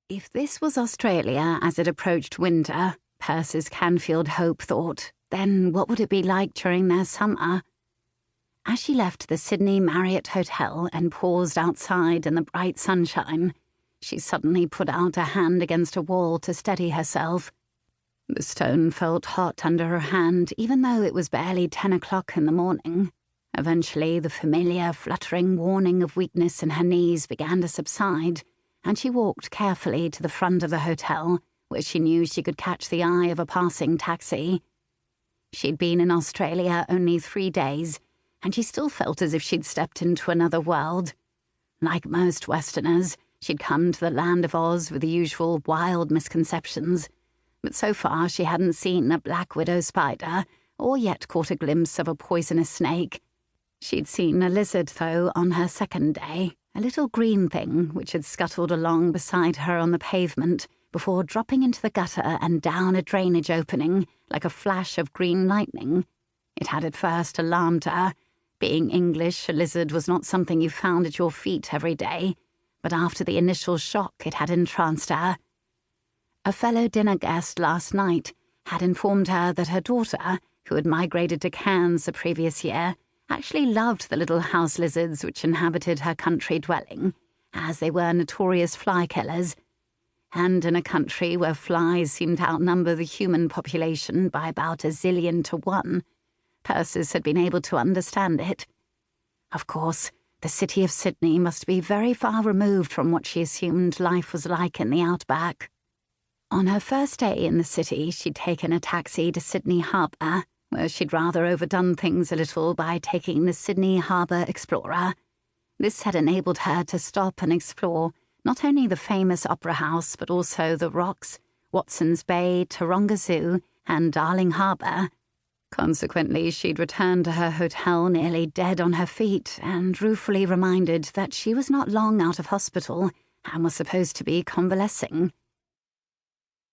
If this was Australia as it approached winter, Persis Canfield-Hope thought, then what would it be like during their summer? As she left the Sydney Marriott Hotel and paused outside in the bright sunshine, she suddenly put out a hand against a wall to steady herself. The stone felt hot under her hand, even though it was barely 10 o'clock in the morning. Eventually, the familiar, fluttering warning of weakness in her knees began to subside, and she walked carefully to the front of the hotel, where she knew she could catch the eye of a passing taxi. She'd been in Australia only 3 days, and she still felt as if she'd stepped into another world. Like most Westerners, she'd come to the land of Oz with the usual wild misconceptions, but so far she hadn't seen a black widow spider or yet caught a glimpse of a poisonous snake. She'd seen a lizard, though, on her second day, a little green thing which had scuttled along beside her on the pavement before dropping into the gutter and down a drainage opening like a flash of green lightning. It had at first alarmed her. Being English, a lizard was not something you found at your feet every day, but after the initial shock it had entranced her. A fellow dinner guest last night had informed her that her daughter, who had migrated to Cairns the previous year, actually loved the little house lizards which inhabited her country dwelling, as they were notorious fly killers. And in a country where flies seemed to outnumber the human population by about 1,000,000,000 to 1, Persis had been able to understand it. Of course, the city of Sydney must be very far removed from what she assumed life was like in the outback. On her first day in the city, she'd taken a taxi to Sydney Harbour, where she'd rather overdone things a little by taking the Sydney Harbour Explorer. This had enabled her to stop and explore not only the famous Opera House, but also the Rocks, Watson's Bay, Taronga Zoo, and Darling Harbour. Consequently, she'd returned to her hotel nearly dead on her feet and ruefully reminded that she was not long out of hospital and was supposed to be convalescing.